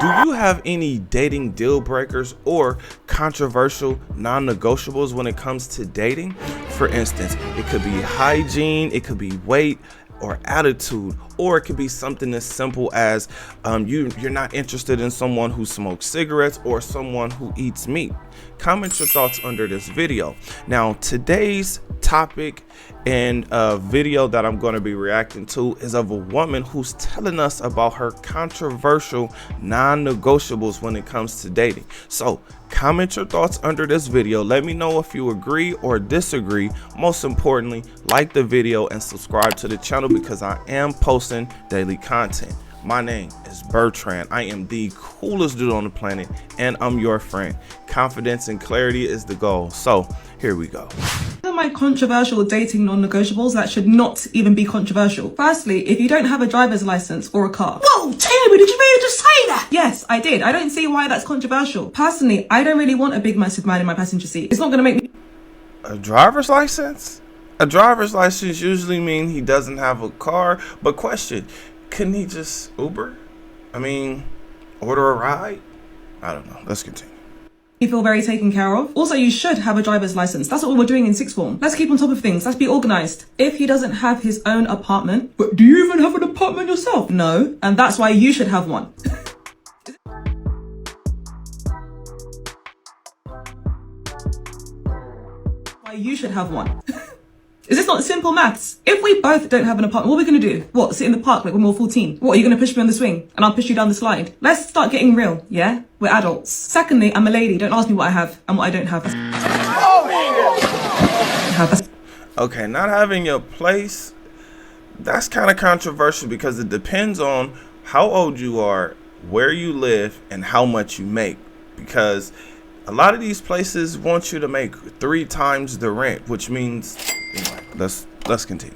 Do you have any dating deal breakers or controversial non-negotiables when it comes to dating? For instance, it could be hygiene, it could be weight or attitude, or it could be something as simple as you're not interested in someone who smokes cigarettes or someone who eats meat. Comment your thoughts under this video. Now, today's topic and video that I'm going to be reacting to is of a woman who's telling us about her controversial non-negotiables when it comes to dating. So comment your thoughts under this video. Let me know if you agree or disagree. Most importantly, like the video and subscribe to the channel because I am posting daily content. My name is Bertrand. I am the coolest dude on the planet and I'm your friend. Confidence and clarity is the goal. So here we go. My controversial dating non-negotiables that should not even be controversial. Firstly, if you don't have a driver's license or a car. Whoa, Taylor, did you really just say that? Yes, I did. I don't see why that's controversial. Personally, I don't really want a big massive man in my passenger seat. It's not going to make me... A driver's license? A driver's license usually mean he doesn't have a car, but question, couldn't he just Uber? I mean, order a ride? I don't know. Let's continue. You feel very taken care of. Also, you should have a driver's license. That's what we're doing in sixth form. Let's keep on top of things. Let's be organized. If he doesn't have his own apartment, but do you even have an apartment yourself? No, and that's why you should have one. Why you should have one. Is this not simple maths? If we both don't have an apartment, what are we going to do? What, sit in the park like when we're 14? What, are you going to push me on the swing and I'll push you down the slide? Let's start getting real, yeah? We're adults. Secondly, I'm a lady. Don't ask me what I have and what I don't have. Okay, not having your place, that's kind of controversial because it depends on how old you are, where you live, and how much you make. Because a lot of these places want you to make 3 times the rent, which means... Anyway, let's continue.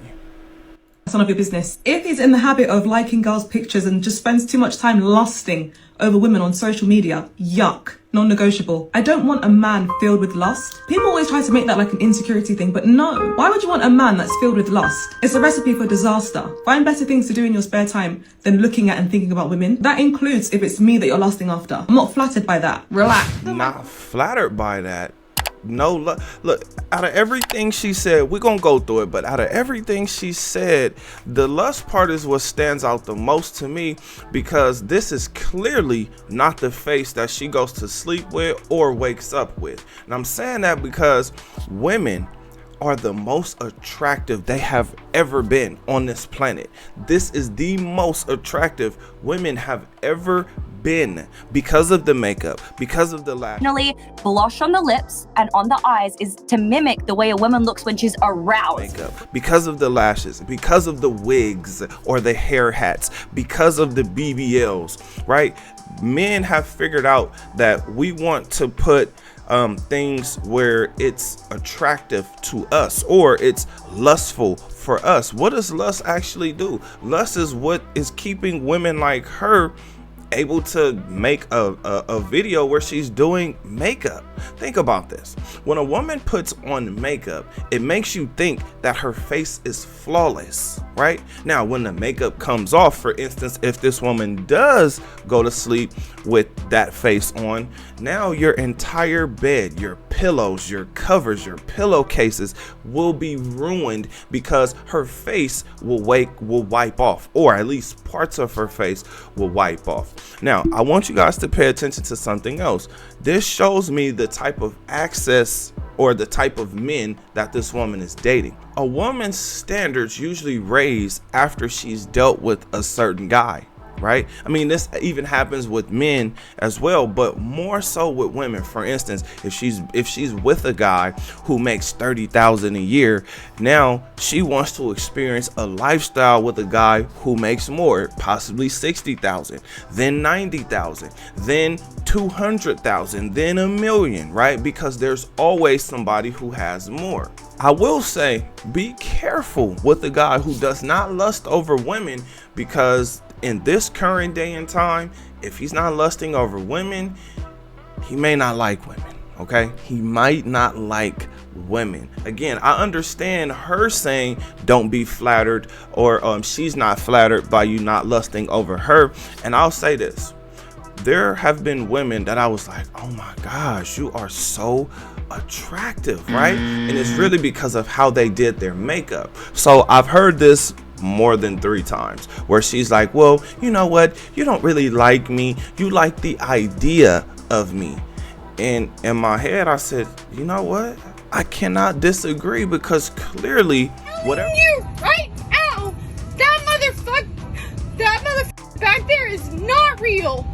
That's none of your business. If he's in the habit of liking girls' pictures and just spends too much time lusting over women on social media, yuck, non-negotiable. I don't want a man filled with lust. People always try to make that like an insecurity thing, but no. Why would you want a man that's filled with lust? It's a recipe for disaster. Find better things to do in your spare time than looking at and thinking about women. That includes if it's me that you're lusting after. I'm not flattered by that. Relax. Not flattered by that. No, look, out of everything she said, we're gonna go through it, but out of everything she said, the lust part is what stands out the most to me because this is clearly not the face that she goes to sleep with or wakes up with. And I'm saying that because women are the most attractive they have ever been on this planet. This is the most attractive women have ever been because of the makeup, because of the lash. Blush on the lips and on the eyes is to mimic the way a woman looks when she's aroused. Makeup, because of the lashes, because of the wigs or the hair hats, because of the BBLs, right? Men have figured out that we want to put things where it's attractive to us or it's lustful for us. What does lust actually do? Lust is what is keeping women like her able to make a video where she's doing makeup. Think about this. When a woman puts on makeup, it makes you think that her face is flawless, right? Now, when the makeup comes off, for instance, if this woman does go to sleep with that face on, now your entire bed, your pillows, your covers, your pillowcases will be ruined because her face will wipe off, or at least parts of her face will wipe off. Now, I want you guys to pay attention to something else. This shows me the type of access or the type of men that this woman is dating. A woman's standards usually raise after she's dealt with a certain guy, right? I mean, this even happens with men as well, but more so with women. For instance, if she's with a guy who makes $30,000 a year, now she wants to experience a lifestyle with a guy who makes more, possibly $60,000, then $90,000, then $200,000, then $1 million, right? Because there's always somebody who has more. I will say, be careful with the guy who does not lust over women, because in this current day and time, if he's not lusting over women, he may not like women. Okay, he might not like women. Again, I understand her saying don't be flattered, or she's not flattered by you not lusting over her. And I'll say this: there have been women that I was like, oh my gosh, you are so attractive, right? And it's really because of how they did their makeup. So I've heard this more than 3 times where she's like, well, you know what? You don't really like me. You like the idea of me. And in my head, I said, you know what? I cannot disagree, because clearly whatever you right now, that motherfucker back there is not real.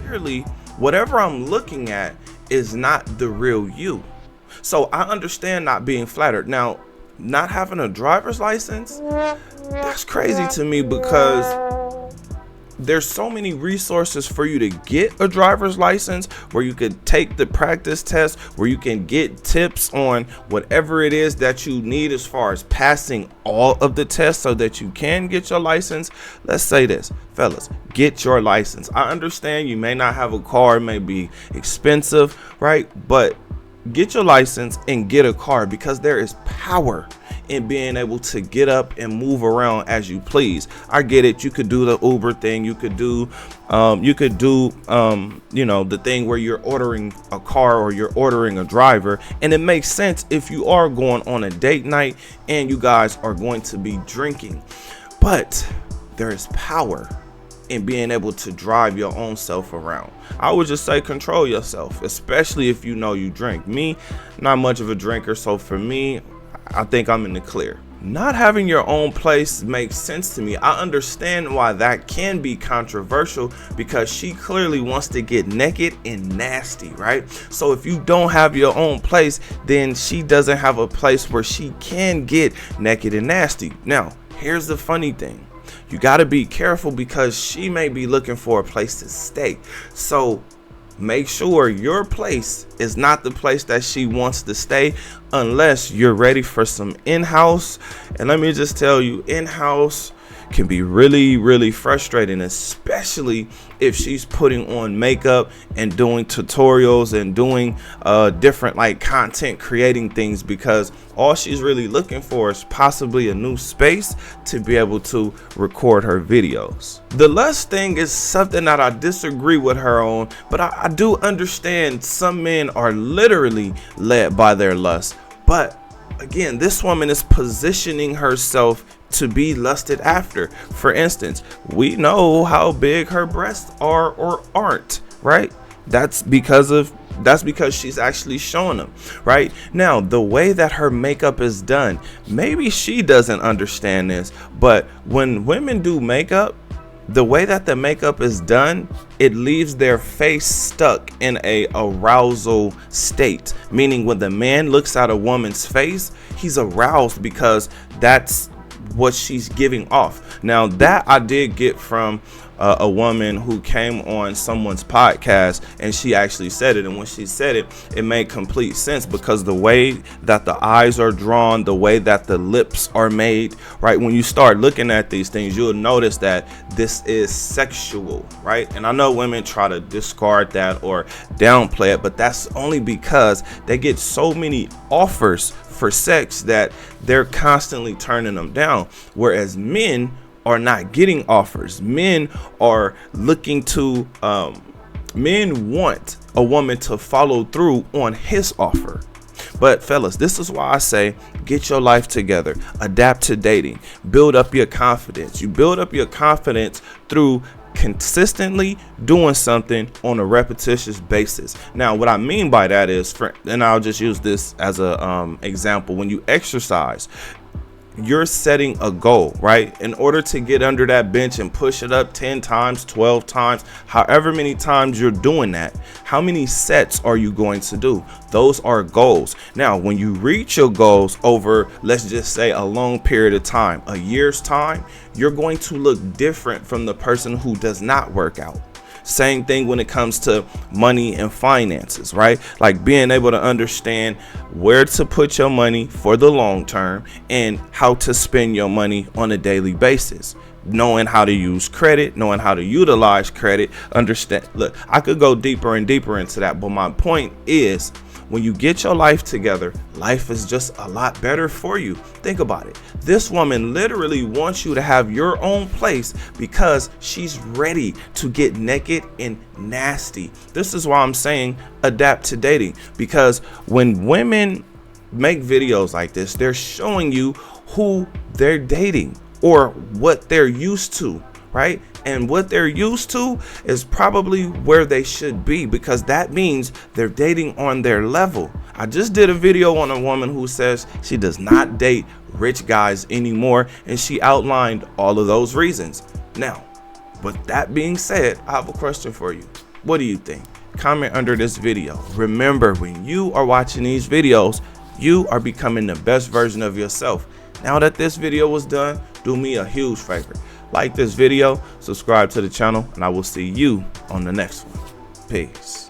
Clearly whatever I'm looking at is not the real you. So I understand not being flattered. Now, not having a driver's license, that's crazy to me, because there's so many resources for you to get a driver's license, where you could take the practice test, where you can get tips on whatever it is that you need as far as passing all of the tests so that you can get your license. Let's say this, fellas, get your license. I understand you may not have a car, it may be expensive, right? But get your license and get a car, because there is power in being able to get up and move around as you please. I get it. You could do the Uber thing. You could do, you know, the thing where you're ordering a car or you're ordering a driver. And it makes sense if you are going on a date night and you guys are going to be drinking. But there is power in being able to drive your own self around. I would just say control yourself, especially if you know you drink. Me, not much of a drinker, so for me, I think I'm in the clear. Not having your own place makes sense to me. I understand why that can be controversial, because she clearly wants to get naked and nasty, right? So if you don't have your own place, then she doesn't have a place where she can get naked and nasty. Now, here's the funny thing. You got to be careful, because she may be looking for a place to stay. So make sure your place is not the place that she wants to stay, unless you're ready for some in-house. And let me just tell you, in-house can be really, really frustrating, especially if she's putting on makeup and doing tutorials and doing different like content creating things, because all she's really looking for is possibly a new space to be able to record her videos. The lust thing is something that I disagree with her on, but I do understand some men are literally led by their lust. But again, this woman is positioning herself to be lusted after. For instance, we know how big her breasts are or aren't, right? That's because she's actually showing them, right? Now, the way that her makeup is done, maybe she doesn't understand this, but when women do makeup, the way that the makeup is done, it leaves their face stuck in a arousal state, meaning when the man looks at a woman's face, he's aroused, because that's what she's giving off. Now, that I did get from a woman who came on someone's podcast, and she actually said it, and when she said it, it made complete sense, because the way that the eyes are drawn, the way that the lips are made, right? When you start looking at these things, you'll notice that this is sexual, right? And I know women try to discard that or downplay it, but that's only because they get so many offers for sex that they're constantly turning them down, whereas men are not getting offers. Men are looking to men want a woman to follow through on his offer. But fellas, this is why I say get your life together, adapt to dating, build up your confidence. You build up your confidence through consistently doing something on a repetitious basis. Now, what I mean by that is, and I'll just use this as a example. When you exercise, you're setting a goal, right? In order to get under that bench and push it up 10 times, 12 times, however many times you're doing that, how many sets are you going to do? Those are goals. Now, when you reach your goals over, let's just say, a long period of time, a year's time, you're going to look different from the person who does not work out. Same thing when it comes to money and finances, right? Like being able to understand where to put your money for the long term and how to spend your money on a daily basis. knowing how to use credit, knowing how to utilize credit, understand. Look, I could go deeper and deeper into that, but my point is, when you get your life together, life is just a lot better for you. Think about it. This woman literally wants you to have your own place because she's ready to get naked and nasty. This is why I'm saying adapt to dating, because when women make videos like this, they're showing you who they're dating or what they're used to, right? And what they're used to is probably where they should be, because that means they're dating on their level. I just did a video on a woman who says she does not date rich guys anymore, and she outlined all of those reasons. Now, with that being said, I have a question for you. What do you think? Comment under this video. Remember, when you are watching these videos, you are becoming the best version of yourself. Now that this video was done, do me a huge favor. Like this video, subscribe to the channel, and I will see you on the next one. Peace.